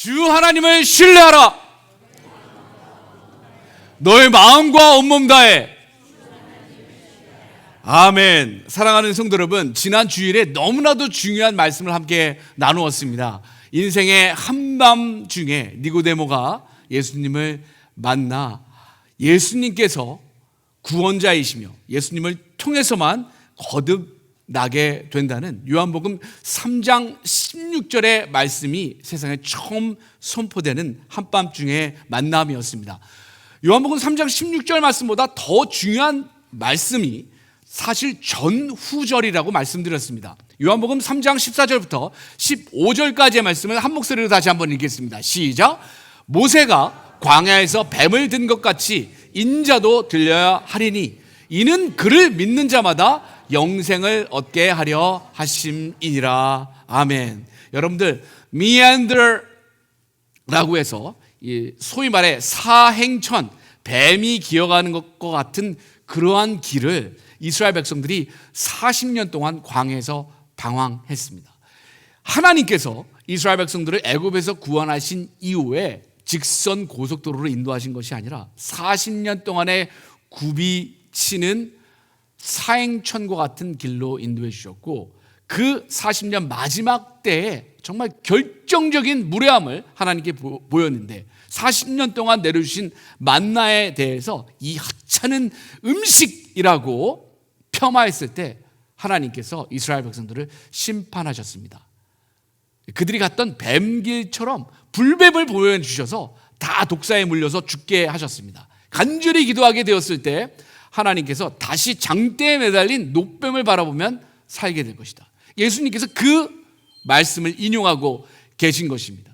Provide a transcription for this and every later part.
주 하나님을 신뢰하라. 너의 마음과 온몸 다해. 아멘. 사랑하는 성도 여러분, 지난 주일에 너무나도 중요한 말씀을 함께 나누었습니다. 인생의 한밤중에 니고데모가 예수님을 만나 예수님께서 구원자이시며 예수님을 통해서만 거듭나게 된다는 요한복음 3장 16절의 말씀이 세상에 처음 선포되는 한밤중의 만남이었습니다. 요한복음 3장 16절 말씀보다 더 중요한 말씀이 사실 전후절이라고 말씀드렸습니다. 요한복음 3장 14절부터 15절까지의 말씀을 한 목소리로 다시 한번 읽겠습니다. 시작. 모세가 광야에서 뱀을 든 것 같이 인자도 들려야 하리니 이는 그를 믿는 자마다 영생을 얻게 하려 하심이니라. 아멘. 여러분들, 미안더라고 해서 소위 말해 사행천, 뱀이 기어가는 것과 같은 그러한 길을 이스라엘 백성들이 40년 동안 광야에서 방황했습니다. 하나님께서 이스라엘 백성들을 애굽에서 구원하신 이후에 직선 고속도로로 인도하신 것이 아니라 40년 동안의 굽이치는 사행천과 같은 길로 인도해 주셨고, 그 40년 마지막 때에 정말 결정적인 무례함을 하나님께 보였는데 40년 동안 내려주신 만나에 대해서 이 하찮은 음식이라고 폄하했을 때 하나님께서 이스라엘 백성들을 심판하셨습니다. 그들이 갔던 뱀길처럼 불뱀을 보여주셔서 다 독사에 물려서 죽게 하셨습니다. 간절히 기도하게 되었을 때 하나님께서 다시 장대에 매달린 노뱀을 바라보면 살게 될 것이다. 예수님께서 그 말씀을 인용하고 계신 것입니다.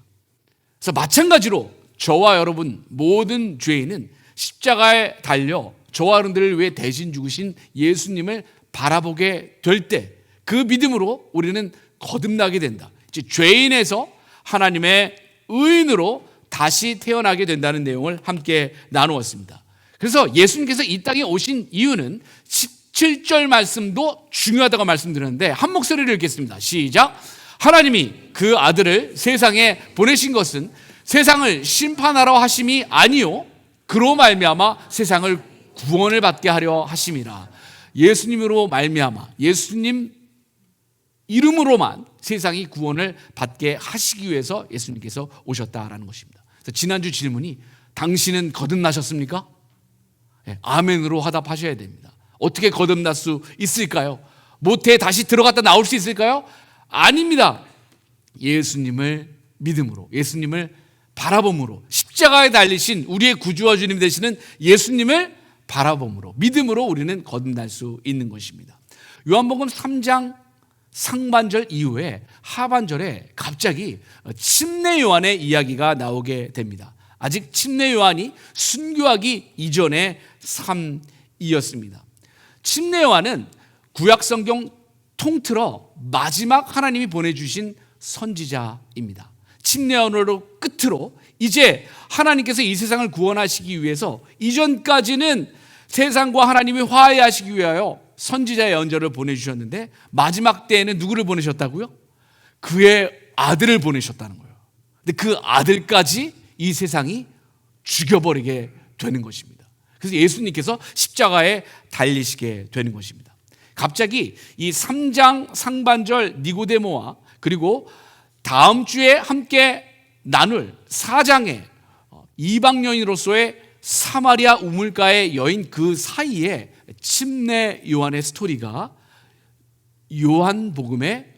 그래서 마찬가지로 저와 여러분 모든 죄인은 십자가에 달려 저와 여러분들을 위해 대신 죽으신 예수님을 바라보게 될 때 그 믿음으로 우리는 거듭나게 된다. 이제 죄인에서 하나님의 의인으로 다시 태어나게 된다는 내용을 함께 나누었습니다. 그래서 예수님께서 이 땅에 오신 이유는 17절 말씀도 중요하다고 말씀드렸는데 한 목소리를 읽겠습니다. 시작. 하나님이 그 아들을 세상에 보내신 것은 세상을 심판하러 하심이 아니요 그로 말미암아 세상을 구원을 받게 하려 하심이라. 예수님으로 말미암아 예수님 이름으로만 세상이 구원을 받게 하시기 위해서 예수님께서 오셨다라는 것입니다. 그래서 지난주 질문이 당신은 거듭나셨습니까? 네, 아멘으로 화답하셔야 됩니다. 어떻게 거듭날 수 있을까요? 모태에 다시 들어갔다 나올 수 있을까요? 아닙니다. 예수님을 믿음으로, 예수님을 바라봄으로, 십자가에 달리신 우리의 구주와 주님 되시는 예수님을 바라봄으로, 믿음으로 우리는 거듭날 수 있는 것입니다. 요한복음 3장 상반절 이후에 하반절에 갑자기 침례 요한의 이야기가 나오게 됩니다. 아직 침례 요한이 순교하기 이전의 삶이었습니다. 침례 요한은 구약 성경 통틀어 마지막 하나님이 보내주신 선지자입니다. 침례 요한으로 끝으로 이제 하나님께서 이 세상을 구원하시기 위해서 이전까지는 세상과 하나님이 화해하시기 위하여 선지자의 연절을 보내주셨는데 마지막 때에는 누구를 보내셨다고요? 그의 아들을 보내셨다는 거예요. 근데 그 아들까지 이 세상이 죽여버리게 되는 것입니다. 그래서 예수님께서 십자가에 달리시게 되는 것입니다. 갑자기 이 3장 상반절 니고데모와 그리고 다음 주에 함께 나눌 4장의 이방 여인으로서의 사마리아 우물가의 여인 그 사이에 침례 요한의 스토리가 요한복음에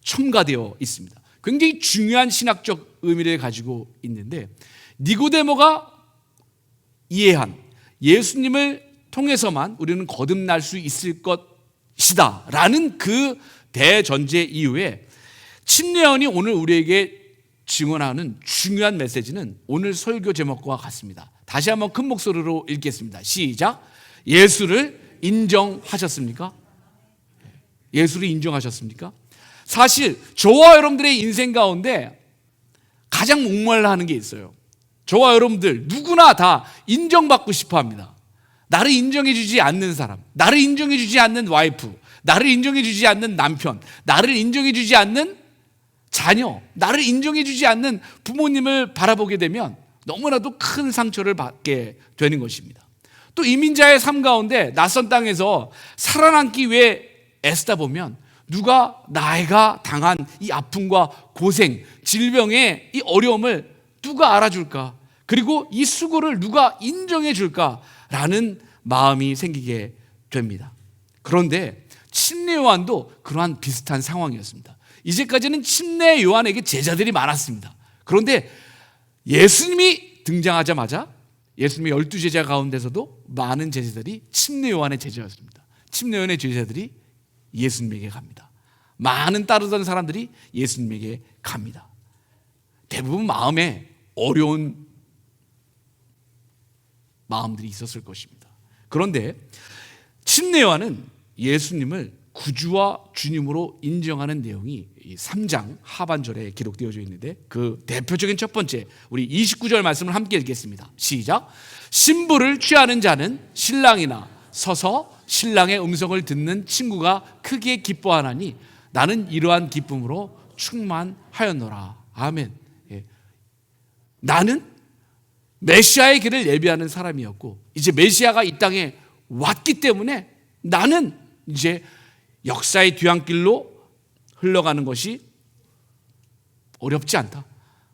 첨가되어 있습니다. 굉장히 중요한 신학적 의미를 가지고 있는데 니고데모가 이해한 예수님을 통해서만 우리는 거듭날 수 있을 것이다 라는 그 대전제 이후에 침례 요한이 오늘 우리에게 증언하는 중요한 메시지는 오늘 설교 제목과 같습니다. 다시 한번 큰 목소리로 읽겠습니다. 시작. 예수를 인정하셨습니까? 예수를 인정하셨습니까? 사실 저와 여러분들의 인생 가운데 가장 목말라 하는 게 있어요. 저와 여러분들 누구나 다 인정받고 싶어 합니다. 나를 인정해 주지 않는 사람, 나를 인정해 주지 않는 와이프, 나를 인정해 주지 않는 남편, 나를 인정해 주지 않는 자녀, 나를 인정해 주지 않는 부모님을 바라보게 되면 너무나도 큰 상처를 받게 되는 것입니다. 또 이민자의 삶 가운데 낯선 땅에서 살아남기 위해 애쓰다 보면 누가 나이가 당한 이 아픔과 고생, 질병의 이 어려움을 누가 알아줄까? 그리고 이 수고를 누가 인정해 줄까라는 마음이 생기게 됩니다. 그런데 침례 요한도 그러한 비슷한 상황이었습니다. 이제까지는 침례 요한에게 제자들이 많았습니다. 그런데 예수님이 등장하자마자 예수님의 12제자 가운데서도 많은 제자들이 침례 요한의 제자였습니다. 침례 요한의 제자들이 예수님에게 갑니다. 많은 따르던 사람들이 예수님에게 갑니다. 대부분 마음에 어려운 마음들이 있었을 것입니다. 그런데 침례 요한은 예수님을 구주와 주님으로 인정하는 내용이 3장 하반절에 기록되어져 있는데 그 대표적인 첫 번째 우리 29절 말씀을 함께 읽겠습니다. 시작. 신부를 취하는 자는 신랑이나 서서 신랑의 음성을 듣는 친구가 크게 기뻐하나니 나는 이러한 기쁨으로 충만하였노라. 아멘. 예. 나는 메시아의 길을 예비하는 사람이었고 이제 메시아가 이 땅에 왔기 때문에 나는 이제 역사의 뒤안길로 흘러가는 것이 어렵지 않다.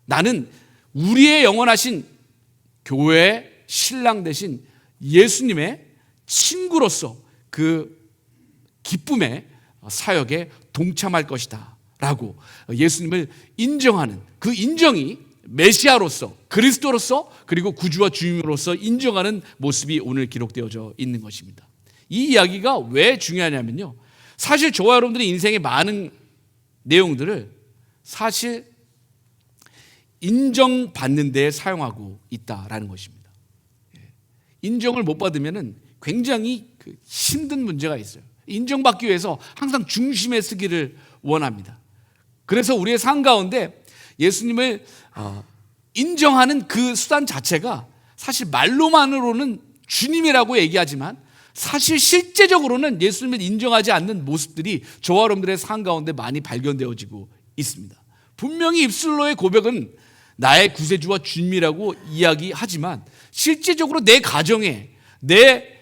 나는 우리의 영원하신 교회의 신랑 되신 예수님의 친구로서 그 기쁨의 사역에 동참할 것이다 라고 예수님을 인정하는 그 인정이 메시아로서 그리스도로서 그리고 구주와 주님으로서 인정하는 모습이 오늘 기록되어져 있는 것입니다. 이 이야기가 왜 중요하냐면요, 사실 저와 여러분들의 인생의 많은 내용들을 사실 인정받는 데 사용하고 있다라는 것입니다. 인정을 못 받으면 굉장히 힘든 문제가 있어요. 인정받기 위해서 항상 중심에 쓰기를 원합니다. 그래서 우리의 삶 가운데 예수님을 인정하는 그 수단 자체가 사실 말로만으로는 주님이라고 얘기하지만 사실 실제적으로는 예수님을 인정하지 않는 모습들이 저와 여러분들의 삶 가운데 많이 발견되어지고 있습니다. 분명히 입술로의 고백은 나의 구세주와 주님이라고 이야기하지만 실제적으로 내 가정에, 내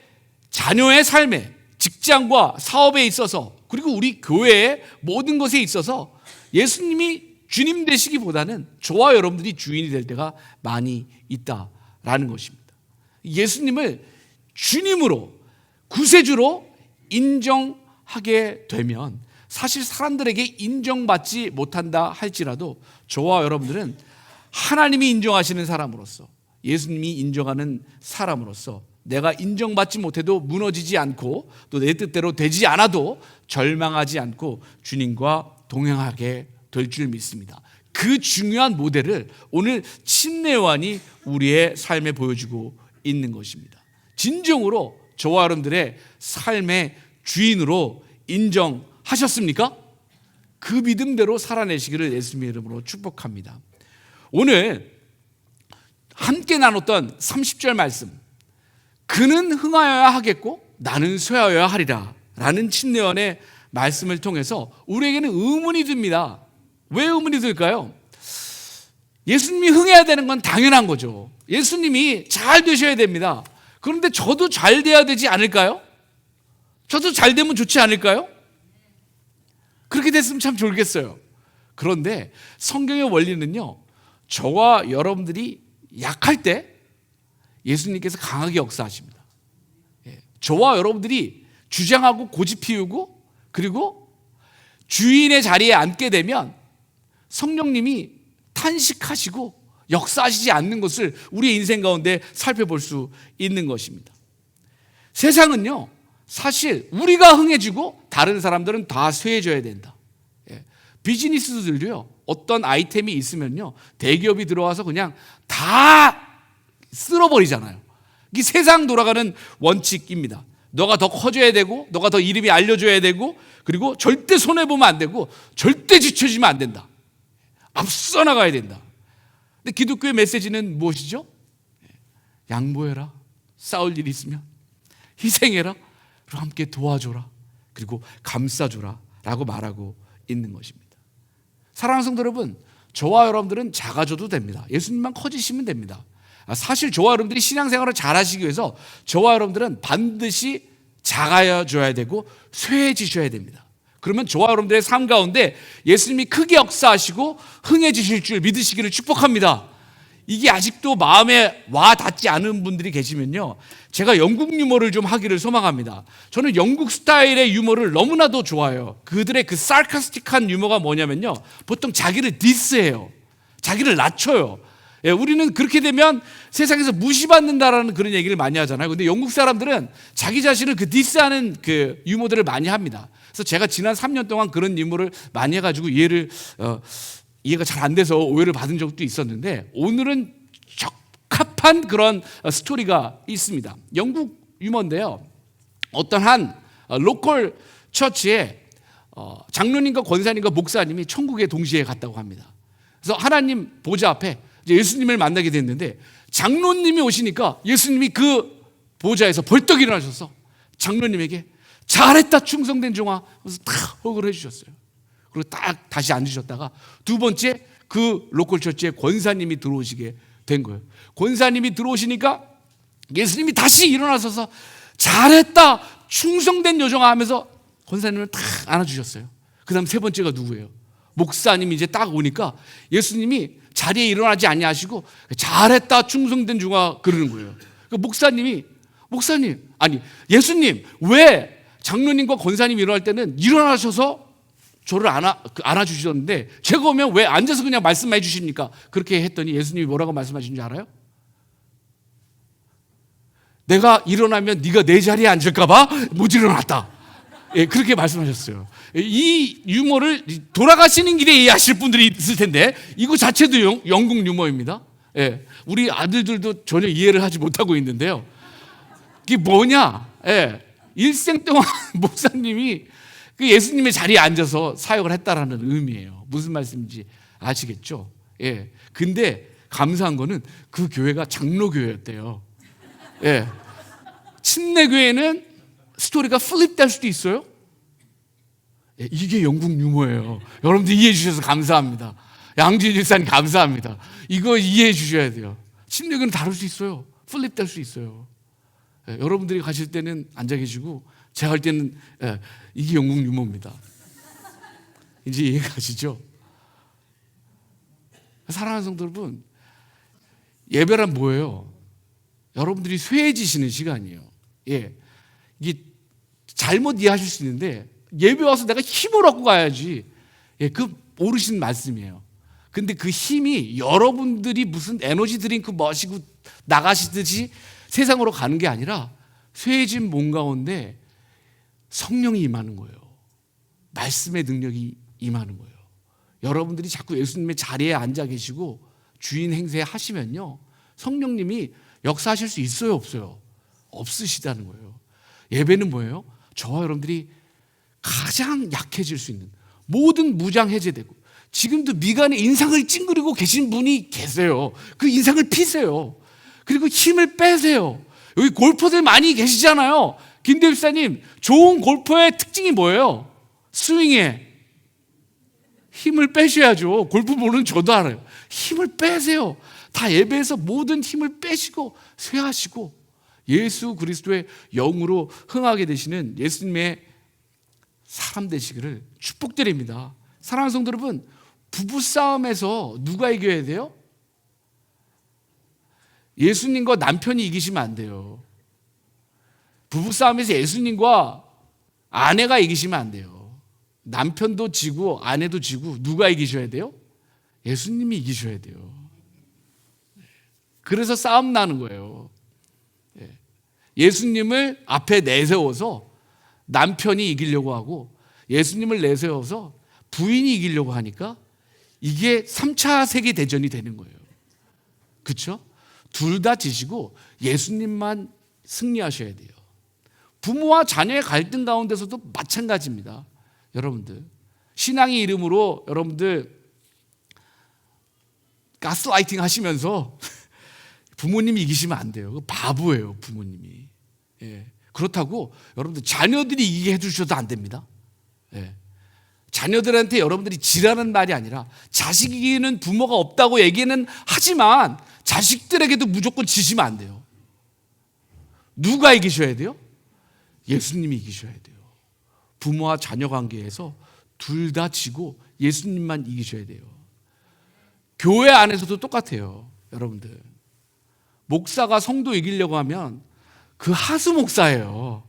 자녀의 삶에, 직장과 사업에 있어서 그리고 우리 교회의 모든 것에 있어서 예수님이 주님 되시기보다는 저와 여러분들이 주인이 될 때가 많이 있다라는 것입니다. 예수님을 주님으로 구세주로 인정하게 되면 사실 사람들에게 인정받지 못한다 할지라도 저와 여러분들은 하나님이 인정하시는 사람으로서 예수님이 인정하는 사람으로서 내가 인정받지 못해도 무너지지 않고 또 내 뜻대로 되지 않아도 절망하지 않고 주님과 동행하게 될 줄 믿습니다. 그 중요한 모델을 오늘 침례 요한이 우리의 삶에 보여주고 있는 것입니다. 진정으로 저와 여러분들의 삶의 주인으로 인정하셨습니까? 그 믿음대로 살아내시기를 예수님의 이름으로 축복합니다. 오늘 함께 나눴던 30절 말씀, 그는 흥하여야 하겠고 나는 쇠하여야 하리라 라는 침례 요한의 말씀을 통해서 우리에게는 의문이 듭니다. 왜 의문이 들까요? 예수님이 흥해야 되는 건 당연한 거죠. 예수님이 잘 되셔야 됩니다. 그런데 저도 잘 돼야 되지 않을까요? 저도 잘 되면 좋지 않을까요? 그렇게 됐으면 참 좋겠어요. 그런데 성경의 원리는요, 저와 여러분들이 약할 때 예수님께서 강하게 역사하십니다. 저와 여러분들이 주장하고 고집 피우고 그리고 주인의 자리에 앉게 되면 성령님이 탄식하시고 역사하시지 않는 것을 우리의 인생 가운데 살펴볼 수 있는 것입니다. 세상은요, 사실 우리가 흥해지고 다른 사람들은 다 쇠해져야 된다. 비즈니스들도요, 어떤 아이템이 있으면요, 대기업이 들어와서 그냥 다 쓸어버리잖아요. 이게 세상 돌아가는 원칙입니다. 너가 더 커져야 되고, 너가 더 이름이 알려져야 되고, 그리고 절대 손해보면 안 되고, 절대 지쳐지면 안 된다. 앞서 나가야 된다. 근데 기독교의 메시지는 무엇이죠? 양보해라. 싸울 일이 있으면 희생해라. 그리고 함께 도와줘라. 그리고 감싸줘라 라고 말하고 있는 것입니다. 사랑하는 성도 여러분, 저와 여러분들은 작아져도 됩니다. 예수님만 커지시면 됩니다. 사실 저와 여러분들이 신앙생활을 잘하시기 위해서 저와 여러분들은 반드시 작아져야 되고 쇠해지셔야 됩니다. 그러면 저와 여러분들의 삶 가운데 예수님이 크게 역사하시고 흥해지실 줄 믿으시기를 축복합니다. 이게 아직도 마음에 와 닿지 않은 분들이 계시면요, 제가 영국 유머를 좀 하기를 소망합니다. 저는 영국 스타일의 유머를 너무나도 좋아해요. 그들의 그 sarcastic한 유머가 뭐냐면요, 보통 자기를 디스해요. 자기를 낮춰요. 예, 우리는 그렇게 되면 세상에서 무시받는다라는 그런 얘기를 많이 하잖아요. 근데 영국 사람들은 자기 자신을 그 디스하는 그 유머들을 많이 합니다. 그래서 제가 지난 3년 동안 그런 유머를 많이 해가지고 이해가 잘 안 돼서 오해를 받은 적도 있었는데, 오늘은 적합한 그런 스토리가 있습니다. 영국 유머인데요, 어떤 한 로컬 처치에 장로님과 권사님과 목사님이 천국에 동시에 갔다고 합니다. 그래서 하나님 보좌 앞에 예수님을 만나게 됐는데, 장로님이 오시니까 예수님이 그 보좌에서 벌떡 일어나셔서 장로님에게 잘했다 충성된 종아 하면서 딱 허그를 해주셨어요. 그리고 딱 다시 앉으셨다가 두 번째 그 로컬 처치에 권사님이 들어오시게 된 거예요. 권사님이 들어오시니까 예수님이 다시 일어나셔서 잘했다 충성된 여종아 하면서 권사님을 딱 안아주셨어요. 그 다음 세 번째가 누구예요? 목사님이 이제 딱 오니까 예수님이 자리에 일어나지 아니하시고 잘했다 충성된 종아 그러는 거예요. 예수님 왜 장로님과 권사님이 일어날 때는 일어나셔서 저를 안아주셨는데 제가 오면 왜 앉아서 그냥 말씀해 주십니까? 그렇게 했더니 예수님이 뭐라고 말씀하시는지 알아요? 내가 일어나면 네가 내 자리에 앉을까 봐 못 일어났다. 예, 그렇게 말씀하셨어요. 이 유머를 돌아가시는 길에 이해하실 분들이 있을 텐데 이거 자체도 영국 유머입니다. 예, 우리 아들들도 전혀 이해를 하지 못하고 있는데요. 이게 뭐냐? 예, 일생 동안 목사님이 그 예수님의 자리에 앉아서 사역을 했다라는 의미예요. 무슨 말씀인지 아시겠죠? 예. 근데 감사한 거는 그 교회가 장로교회였대요. 예. 침례교회는 스토리가 플립될 수도 있어요. 예, 이게 영국 유머예요. 여러분들 이해해 주셔서 감사합니다. 양지일 일사님 감사합니다. 이거 이해해 주셔야 돼요. 침례교회는 다를 수 있어요. 플립될 수 있어요. 예, 여러분들이 가실 때는 앉아 계시고 제가 할 때는 이게 영국 유머입니다. 이제 이해가 가시죠? 사랑하는 성도 여러분, 예배란 뭐예요? 여러분들이 쇠해지시는 시간이에요. 예, 이게 잘못 이해하실 수 있는데 예배 와서 내가 힘을 얻고 가야지. 예, 그 모르시는 말씀이에요. 근데 그 힘이 여러분들이 무슨 에너지 드링크 마시고 나가시듯이 세상으로 가는 게 아니라 쇠해진 몸 가운데 성령이 임하는 거예요. 말씀의 능력이 임하는 거예요. 여러분들이 자꾸 예수님의 자리에 앉아 계시고 주인 행세 하시면요, 성령님이 역사하실 수 있어요, 없어요? 없으시다는 거예요. 예배는 뭐예요? 저와 여러분들이 가장 약해질 수 있는, 모든 무장 해제되고, 지금도 미간에 인상을 찡그리고 계신 분이 계세요. 그 인상을 피세요. 그리고 힘을 빼세요. 여기 골퍼들 많이 계시잖아요. 김대엽 사님, 좋은 골퍼의 특징이 뭐예요? 스윙에 힘을 빼셔야죠. 골프 모르는 저도 알아요. 힘을 빼세요. 다 예배에서 모든 힘을 빼시고 쇠하시고 예수 그리스도의 영으로 흥하게 되시는 예수님의 사람 되시기를 축복드립니다. 사랑하는 성도 여러분, 부부싸움에서 누가 이겨야 돼요? 예수님과 남편이 이기시면 안 돼요. 부부싸움에서 예수님과 아내가 이기시면 안 돼요. 남편도 지고 아내도 지고 누가 이기셔야 돼요? 예수님이 이기셔야 돼요. 그래서 싸움 나는 거예요. 예수님을 앞에 내세워서 남편이 이기려고 하고 예수님을 내세워서 부인이 이기려고 하니까 이게 3차 세계대전이 되는 거예요. 그렇죠? 둘 다 지시고 예수님만 승리하셔야 돼요. 부모와 자녀의 갈등 가운데서도 마찬가지입니다. 여러분들, 신앙의 이름으로 여러분들 가스라이팅 하시면서 부모님이 이기시면 안 돼요. 바보예요, 부모님이. 예. 그렇다고 여러분들 자녀들이 이기게 해주셔도 안 됩니다. 예. 자녀들한테 여러분들이 지라는 말이 아니라 자식이기는 부모가 없다고 얘기는 하지만 자식들에게도 무조건 지시면 안 돼요. 누가 이기셔야 돼요? 예수님이 이기셔야 돼요. 부모와 자녀 관계에서 둘 다 지고 예수님만 이기셔야 돼요. 교회 안에서도 똑같아요. 여러분들, 목사가 성도 이기려고 하면 그 하수 목사예요.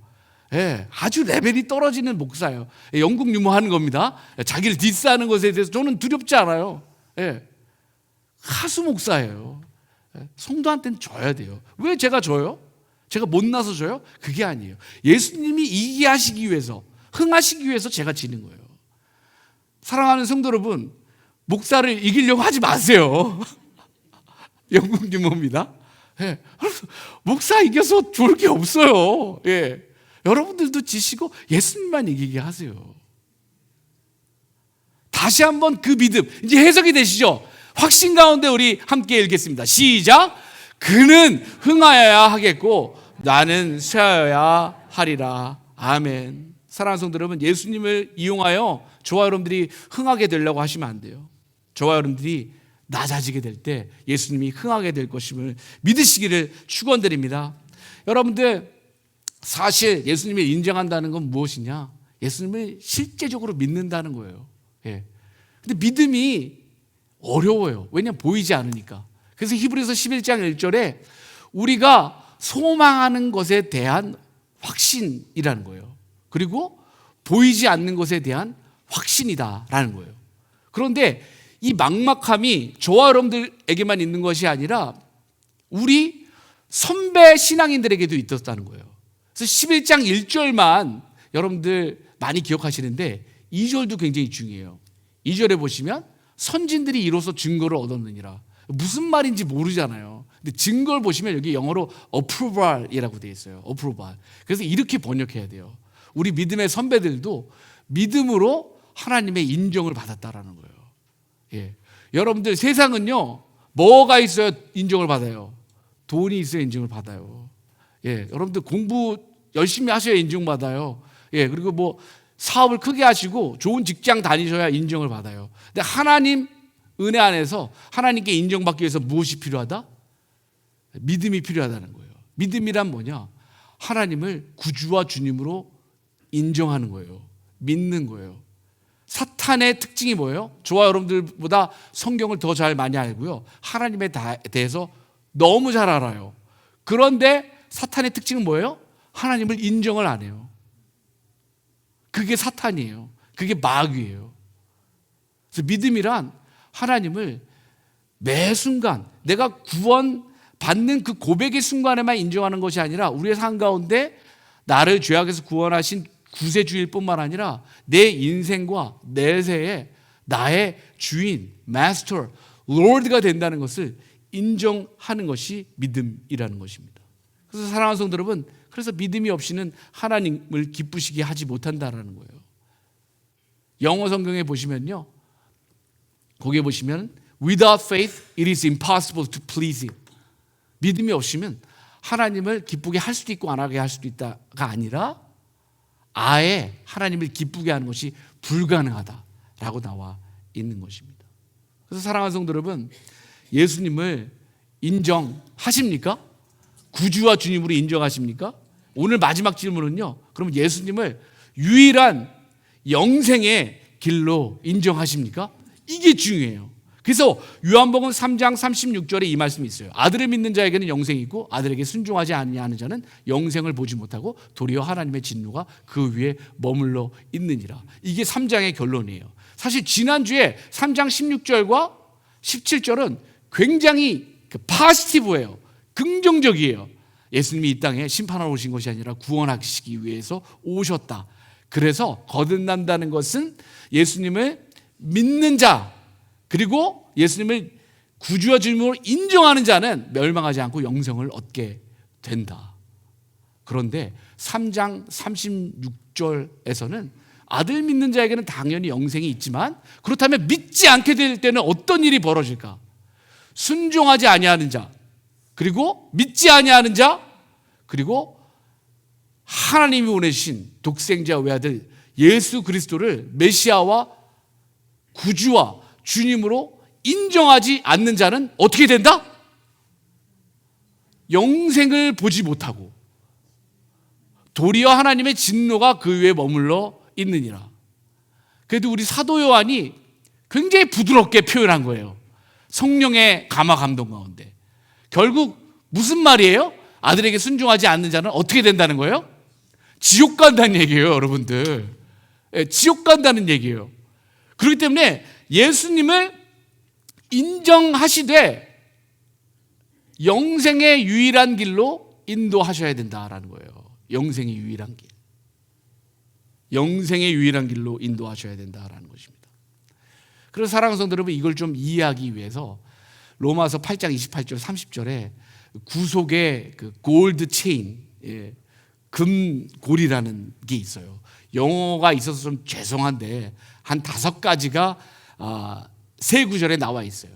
예, 아주 레벨이 떨어지는 목사예요. 영국 유머하는 겁니다. 자기를 디스하는 것에 대해서 저는 두렵지 않아요. 예, 하수 목사예요. 예, 성도한테는 져야 돼요. 왜 제가 져요? 제가 못나서 져요? 그게 아니에요. 예수님이 이기게 하시기 위해서, 흥하시기 위해서 제가 지는 거예요. 사랑하는 성도 여러분, 목사를 이기려고 하지 마세요. 영국 유머입니다. 예, 목사 이겨서 좋을 게 없어요. 예, 여러분들도 지시고 예수님만 이기게 하세요. 다시 한번 그 믿음, 이제 해석이 되시죠? 확신 가운데 우리 함께 읽겠습니다. 시작. 그는 흥하여야 하겠고 나는 쇠하여야 하리라. 아멘. 사랑하는 성도 여러분, 예수님을 이용하여 저와 여러분들이 흥하게 되려고 하시면 안 돼요. 저와 여러분들이 낮아지게 될 때 예수님이 흥하게 될 것임을 믿으시기를 축원드립니다. 여러분들, 사실 예수님을 인정한다는 건 무엇이냐? 예수님을 실제적으로 믿는다는 거예요. 예. 근데 믿음이 어려워요. 왜냐하면 보이지 않으니까. 그래서 히브리서 11장 1절에 우리가 소망하는 것에 대한 확신이라는 거예요. 그리고 보이지 않는 것에 대한 확신이다라는 거예요. 그런데 이 막막함이 저와 여러분들에게만 있는 것이 아니라 우리 선배 신앙인들에게도 있었다는 거예요. 그래서 11장 1절만 여러분들 많이 기억하시는데 2절도 굉장히 중요해요. 2절에 보시면 선진들이 이로써 증거를 얻었느니라. 무슨 말인지 모르잖아요. 근데 증거를 보시면 여기 영어로 approval이라고 되어 있어요. approval. 그래서 이렇게 번역해야 돼요. 우리 믿음의 선배들도 믿음으로 하나님의 인정을 받았다라는 거예요. 예. 여러분들, 세상은요, 뭐가 있어야 인정을 받아요? 돈이 있어야 인정을 받아요. 예. 여러분들 공부 열심히 하셔야 인정받아요. 예. 그리고 뭐 사업을 크게 하시고 좋은 직장 다니셔야 인정을 받아요. 근데 하나님 은혜 안에서 하나님께 인정받기 위해서 무엇이 필요하다? 믿음이 필요하다는 거예요. 믿음이란 뭐냐? 하나님을 구주와 주님으로 인정하는 거예요. 믿는 거예요. 사탄의 특징이 뭐예요? 저와 여러분들보다 성경을 더 잘 많이 알고요, 하나님에 대해서 너무 잘 알아요. 그런데 사탄의 특징은 뭐예요? 하나님을 인정을 안 해요. 그게 사탄이에요. 그게 마귀예요. 그래서 믿음이란 하나님을 매 순간 내가 구원받는 그 고백의 순간에만 인정하는 것이 아니라 우리의 삶 가운데 나를 죄악에서 구원하신 구세주일 뿐만 아니라 내 인생과 내세에 나의 주인, 마스터, 롤드가 된다는 것을 인정하는 것이 믿음이라는 것입니다. 그래서 사랑하는 성도 여러분, 그래서 믿음이 없이는 하나님을 기쁘시게 하지 못한다라는 거예요. 영어 성경에 보시면요, 거기에 보시면 without faith it is impossible to please him. 믿음이 없으면 하나님을 기쁘게 할 수도 있고 안 하게 할 수도 있다가 아니라 아예 하나님을 기쁘게 하는 것이 불가능하다라고 나와 있는 것입니다. 그래서 사랑하는 성도 여러분, 예수님을 인정하십니까? 구주와 주님으로 인정하십니까? 오늘 마지막 질문은요, 그럼 예수님을 유일한 영생의 길로 인정하십니까? 이게 중요해요. 그래서 요한복음 3장 36절에 이 말씀이 있어요. 아들을 믿는 자에게는 영생이 있고 아들에게 순종하지 아니하는 자는 영생을 보지 못하고 도리어 하나님의 진노가 그 위에 머물러 있느니라. 이게 3장의 결론이에요. 사실 지난주에 3장 16절과 17절은 굉장히 파지티브예요. 긍정적이에요. 예수님이 이 땅에 심판하러 오신 것이 아니라 구원하시기 위해서 오셨다. 그래서 거듭난다는 것은 예수님을 믿는 자, 그리고 예수님을 구주와 주님으로 인정하는 자는 멸망하지 않고 영생을 얻게 된다. 그런데 3장 36절에서는 아들 믿는 자에게는 당연히 영생이 있지만 그렇다면 믿지 않게 될 때는 어떤 일이 벌어질까? 순종하지 아니하는 자, 그리고 믿지 아니하는 자, 그리고 하나님이 보내신 독생자 외아들 예수 그리스도를 메시아와 구주와 주님으로 인정하지 않는 자는 어떻게 된다? 영생을 보지 못하고 도리어 하나님의 진노가 그 위에 머물러 있느니라. 그래도 우리 사도 요한이 굉장히 부드럽게 표현한 거예요. 성령의 감화 감동 가운데. 결국 무슨 말이에요? 아들에게 순종하지 않는 자는 어떻게 된다는 거예요? 지옥 간다는 얘기예요, 여러분들. 지옥 간다는 얘기예요. 그렇기 때문에 예수님을 인정하시되 영생의 유일한 길로 인도하셔야 된다라는 거예요. 영생의 유일한 길. 영생의 유일한 길로 인도하셔야 된다라는 것입니다. 그래서 사랑하는 성도 여러분, 이걸 좀 이해하기 위해서 로마서 8장 28절 30절에 구속의 그 골드 체인, 금골이라는 게 있어요. 영어가 있어서 좀 죄송한데 한 5가지가 세 구절에 나와 있어요.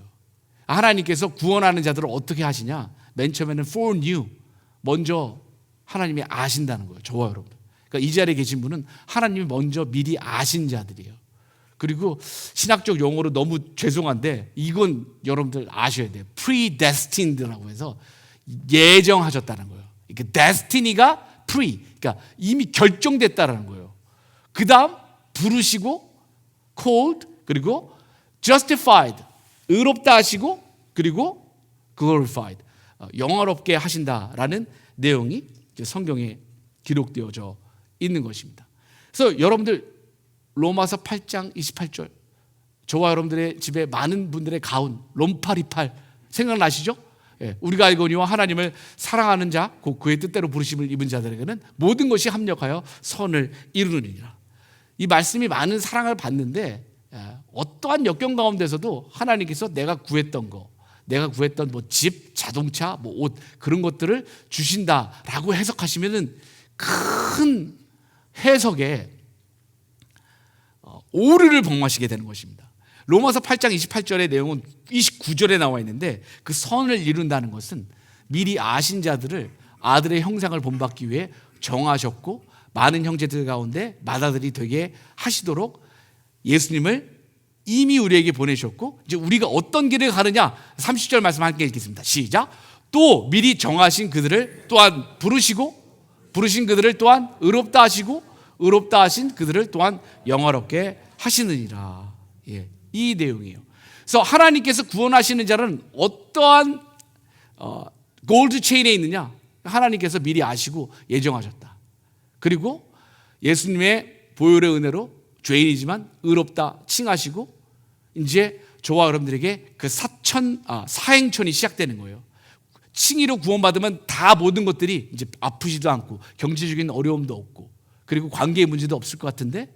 하나님께서 구원하는 자들을 어떻게 하시냐? 맨 처음에는 foreknew, 먼저 하나님이 아신다는 거예요. 저와 여러분. 그러니까 이 자리에 계신 분은 하나님이 먼저 미리 아신 자들이에요. 그리고 신학적 용어로 너무 죄송한데 이건 여러분들 아셔야 돼요. predestined라고 해서 예정하셨다는 거예요. 그러니까 destiny가 pre, 그러니까 이미 결정됐다라는 거예요. 그 다음 부르시고 called, 그리고 justified, 의롭다 하시고, 그리고 glorified, 영화롭게 하신다라는 내용이 성경에 기록되어져 있는 것입니다. 그래서 여러분들 로마서 8장 28절, 저와 여러분들의 집에 많은 분들의 가운 롬파리팔 생각나시죠? 우리가 알거니와 하나님을 사랑하는 자 곧 그의 뜻대로 부르심을 입은 자들에게는 모든 것이 합력하여 선을 이루느니라. 이 말씀이 많은 사랑을 받는데 어떠한 역경 가운데서도 하나님께서 내가 구했던 거, 내가 구했던 뭐 집, 자동차, 뭐 옷, 그런 것들을 주신다라고 해석하시면은 큰 해석에 오류를 범하시게 되는 것입니다. 로마서 8장 28절의 내용은 29절에 나와 있는데 그 선을 이룬다는 것은 미리 아신 자들을 아들의 형상을 본받기 위해 정하셨고 많은 형제들 가운데 맏아들이 되게 하시도록 예수님을 이미 우리에게 보내셨고, 이제 우리가 어떤 길을 가느냐 30절 말씀 함께 읽겠습니다. 시작. 또 미리 정하신 그들을 또한 부르시고 부르신 그들을 또한 의롭다 하시고 의롭다 하신 그들을 또한 영화롭게 하시느니라. 이 내용이에요. 그래서 하나님께서 구원하시는 자는 어떠한 골드 체인에 있느냐? 하나님께서 미리 아시고 예정하셨다. 그리고 예수님의 보혈의 은혜로 죄인이지만 의롭다 칭하시고 이제 저와 여러분들에게 그 사행천이 시작되는 거예요. 칭의로 구원받으면 다 모든 것들이 이제 아프지도 않고 경제적인 어려움도 없고 그리고 관계의 문제도 없을 것 같은데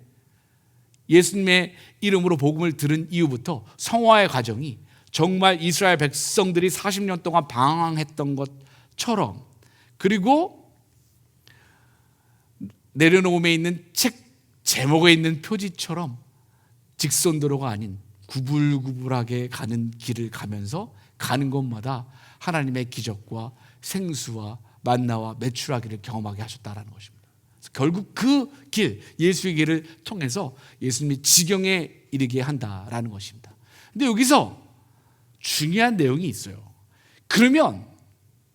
예수님의 이름으로 복음을 들은 이후부터 성화의 과정이 정말 이스라엘 백성들이 40년 동안 방황했던 것처럼, 그리고 내려놓음에 있는 책 제목에 있는 표지처럼 직선도로가 아닌 구불구불하게 가는 길을 가면서 가는 곳마다 하나님의 기적과 생수와 만나와 매출하기를 경험하게 하셨다라는 것입니다. 결국 그 길, 예수의 길을 통해서 예수님이 지경에 이르게 한다라는 것입니다. 근데 여기서 중요한 내용이 있어요. 그러면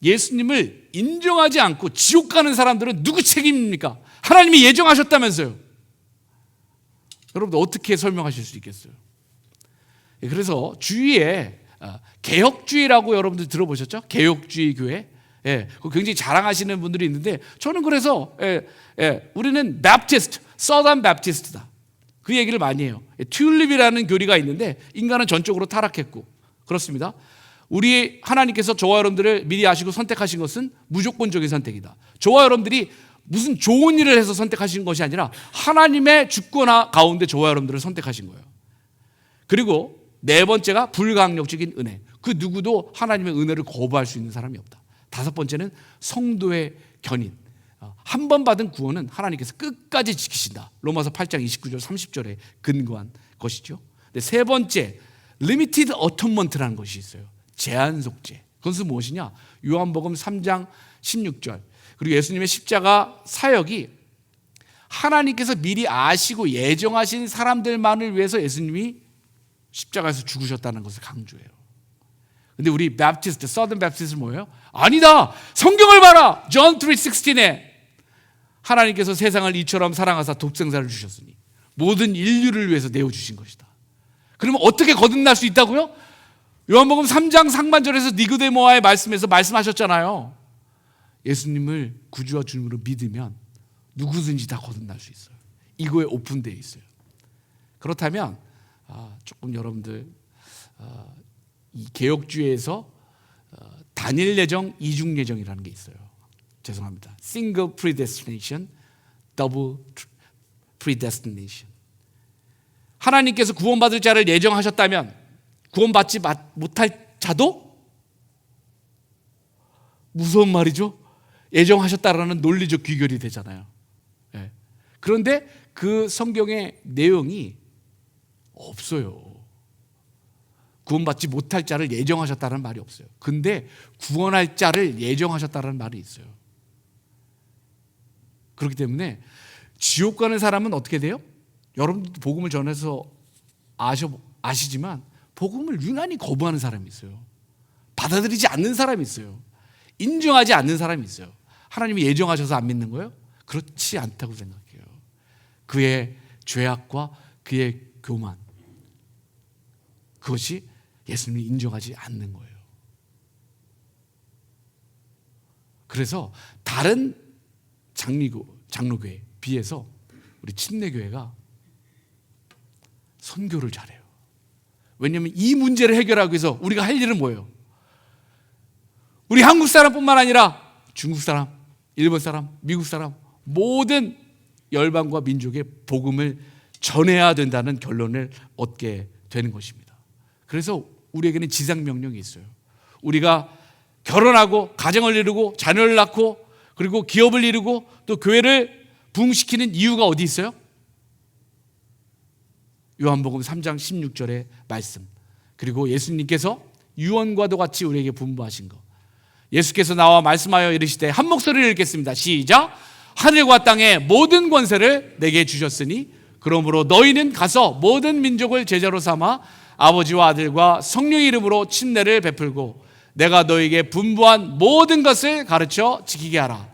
예수님을 인정하지 않고 지옥 가는 사람들은 누구 책임입니까? 하나님이 예정하셨다면서요. 여러분들 어떻게 설명하실 수 있겠어요? 그래서 주위에 개혁주의라고 여러분들 들어보셨죠? 개혁주의 교회. 굉장히 자랑하시는 분들이 있는데 저는 그래서 우리는 베프티스트, 서던 베프티스트다. 그 얘기를 많이 해요. 튤립이라는 교리가 있는데 인간은 전적으로 타락했고 그렇습니다. 우리 하나님께서 저와 여러분들을 미리 아시고 선택하신 것은 무조건적인 선택이다. 저와 여러분들이 무슨 좋은 일을 해서 선택하신 것이 아니라 하나님의 주권 가운데 저와 여러분들을 선택하신 거예요. 그리고 네 번째가 불강력적인 은혜. 그 누구도 하나님의 은혜를 거부할 수 있는 사람이 없다. 다섯 번째는 성도의 견인. 한 번 받은 구원은 하나님께서 끝까지 지키신다. 로마서 8장 29절 30절에 근거한 것이죠. 세 번째, 리미티드 어톤먼트라는 것이 있어요. 제한 속죄. 그것은 무엇이냐? 요한복음 3장 16절. 그리고 예수님의 십자가 사역이 하나님께서 미리 아시고 예정하신 사람들만을 위해서 예수님이 십자가에서 죽으셨다는 것을 강조해요. 근데 우리 베프티스트, 서던 베프티스트는 뭐예요? 아니다. 성경을 봐라. 존 3:16에 하나님께서 세상을 이처럼 사랑하사 독생자를 주셨으니 모든 인류를 위해서 내어주신 것이다. 그러면 어떻게 거듭날 수 있다고요? 요한복음 3장 상반절에서 니고데모와의 말씀에서 말씀하셨잖아요. 예수님을 구주와 주님으로 믿으면 누구든지 다 거듭날 수 있어요. 이거에 오픈되어 있어요. 그렇다면 조금 여러분들 이 개혁주의에서 단일 예정, 이중 예정이라는 게 있어요. 죄송합니다. Single predestination, double predestination. 하나님께서 구원받을 자를 예정하셨다면 구원받지 못할 자도 무서운 말이죠. 예정하셨다라는 논리적 귀결이 되잖아요. 네. 그런데 그 성경의 내용이 없어요. 구원받지 못할 자를 예정하셨다는 말이 없어요. 근데 구원할 자를 예정하셨다는 말이 있어요. 그렇기 때문에 지옥 가는 사람은 어떻게 돼요? 여러분도 복음을 전해서 아시지만 복음을 유난히 거부하는 사람이 있어요. 받아들이지 않는 사람이 있어요. 인정하지 않는 사람이 있어요. 하나님이 예정하셔서 안 믿는 거예요? 그렇지 않다고 생각해요. 그의 죄악과 그의 교만, 그것이 예수님이 인정하지 않는 거예요. 그래서 다른 장로교회에 비해서 우리 침례교회가 선교를 잘해요. 왜냐하면 이 문제를 해결하기 위해서 우리가 할 일은 뭐예요? 우리 한국 사람뿐만 아니라 중국 사람, 일본 사람, 미국 사람 모든 열방과 민족의 복음을 전해야 된다는 결론을 얻게 되는 것입니다. 그래서 우리에게는 지상명령이 있어요. 우리가 결혼하고 가정을 이루고 자녀를 낳고 그리고 기업을 이루고 또 교회를 부흥시키는 이유가 어디 있어요? 요한복음 3장 16절의 말씀, 그리고 예수님께서 유언과도 같이 우리에게 분부하신 것. 예수께서 나와 말씀하여 이르시되 한 목소리를 읽겠습니다. 시작. 하늘과 땅의 모든 권세를 내게 주셨으니 그러므로 너희는 가서 모든 민족을 제자로 삼아 아버지와 아들과 성령의 이름으로 침례를 베풀고 내가 너희에게 분부한 모든 것을 가르쳐 지키게 하라.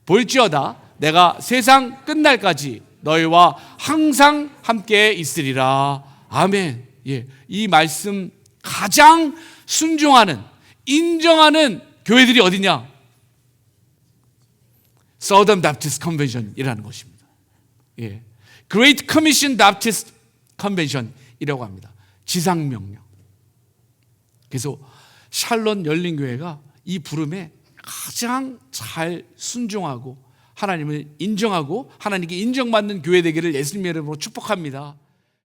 볼지어다 내가 세상 끝날까지 너희와 항상 함께 있으리라. 아멘. 예, 이 말씀 가장 순종하는, 인정하는 교회들이 어디냐? Southern Baptist Convention이라는 것입니다. 예, Great Commission Baptist Convention이라고 합니다. 지상명령. 그래서 샬롯 열린교회가 이 부름에 가장 잘 순종하고 하나님을 인정하고 하나님께 인정받는 교회 되기를 예수님의 이름으로 축복합니다.